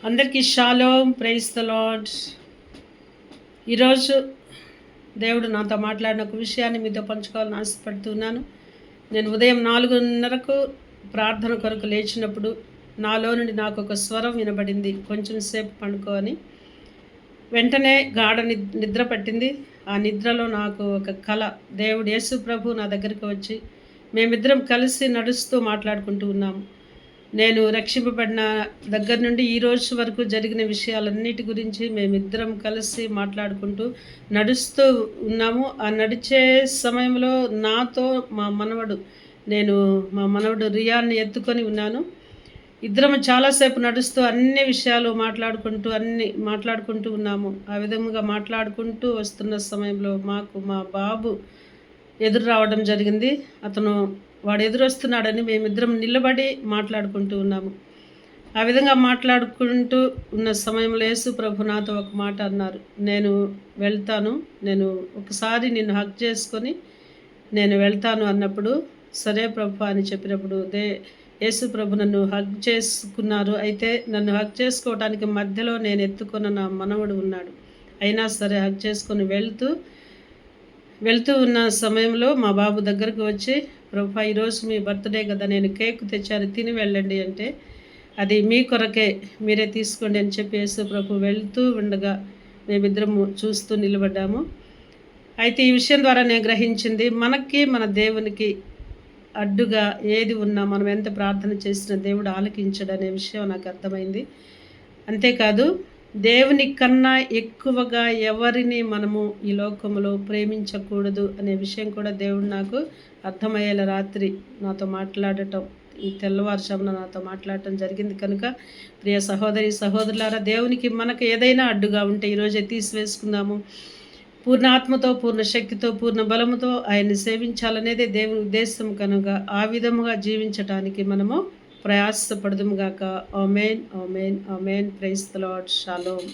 అందరికీ shalom, praise the lord. ఈరోజు దేవుడు నాతో మాట్లాడిన ఒక విషయాన్ని మీతో పంచుకోవాలని ఆశపడుతున్నాను. నేను ఉదయం 4:30కు ప్రార్థన కొరకు లేచినప్పుడు నాలో నుండి నాకు ఒక స్వరం వినబడింది, కొంచెం సేపు పండుకో అని. వెంటనే గాఢ నిద్ర పట్టింది. ఆ నిద్రలో నాకు ఒక కల, దేవుడు యేసు ప్రభు నా దగ్గరికి వచ్చి మేమిద్దరం కలిసి నడుస్తూ మాట్లాడుకుంటూ ఉన్నాము. నేను రక్షింపబడిన దగ్గర నుండి ఈ రోజు వరకు జరిగిన విషయాలన్నిటి గురించి మేమిద్దరం కలిసి మాట్లాడుకుంటూ నడుస్తూ ఉన్నాము. ఆ నడిచే సమయంలో నాతో మా మనవడు రియాన్ని ఎత్తుకొని ఉన్నాను. ఇద్దరం చాలాసేపు నడుస్తూ అన్ని విషయాలు మాట్లాడుకుంటూ ఉన్నాము. ఆ విధముగా మాట్లాడుకుంటూ వస్తున్న సమయంలో మాకు మా బాబు ఎదురు రావడం జరిగింది. వాడు ఎదురొస్తున్నాడని మేమిద్దరం నిలబడి మాట్లాడుకుంటూ ఉన్నాము. ఆ విధంగా మాట్లాడుకుంటూ ఉన్న సమయంలో యేసు ప్రభు నాతో ఒక మాట అన్నారు, నేను వెళ్తాను, నేను ఒకసారి నిన్ను హగ్ చేసుకొని నేను వెళ్తాను అన్నప్పుడు, సరే ప్రభు అని చెప్పినప్పుడు యేసు ప్రభు నన్ను హగ్ చేసుకున్నారు. అయితే నన్ను హగ్ చేసుకోవడానికి మధ్యలో నేను ఎత్తుకున్న నా మనవడు ఉన్నాడు. అయినా సరే హగ్ చేసుకొని వెళ్తూ ఉన్న సమయంలో మా బాబు దగ్గరకు వచ్చి, ప్రభు ఈరోజు మీ బర్త్డే కదా, నేను కేక్ తెచ్చాను, తిని వెళ్ళండి అంటే, అది మీ కొరకే, మీరే తీసుకోండి అని చెప్పి యేసు ప్రభు వెళ్తూ ఉండగా మేమిద్దరము చూస్తూ నిలబడ్డాము. అయితే ఈ విషయం ద్వారా నేను గ్రహించింది, మనకి మన దేవునికి అడ్డుగా ఏది ఉన్నా మనం ఎంత ప్రార్థన చేసినా దేవుడు ఆలకించడనే విషయం నాకు అర్థమైంది. అంతేకాదు, దేవుని కన్నా ఎక్కువగా ఎవరిని మనము ఈ లోకంలో ప్రేమించకూడదు అనే విషయం కూడా దేవుడు నాకు అర్థమయ్యేలా రాత్రి నాతో మాట్లాడటం, ఈ తెల్లవారుజామున నాతో మాట్లాడటం జరిగింది. కనుక ప్రియ సహోదరులారా, దేవునికి మనకు ఏదైనా అడ్డుగా ఉంటే ఈరోజే తీసివేసుకుందాము. పూర్ణ ఆత్మతో, పూర్ణ శక్తితో, పూర్ణ బలముతో ఆయన్ని సేవించాలనేదే దేవుని ఉద్దేశం. కనుక ఆ విధముగా జీవించటానికి మనము ప్రయాసపడదుముగాక. Amen, amen, amen. Praise the lord. Shalom.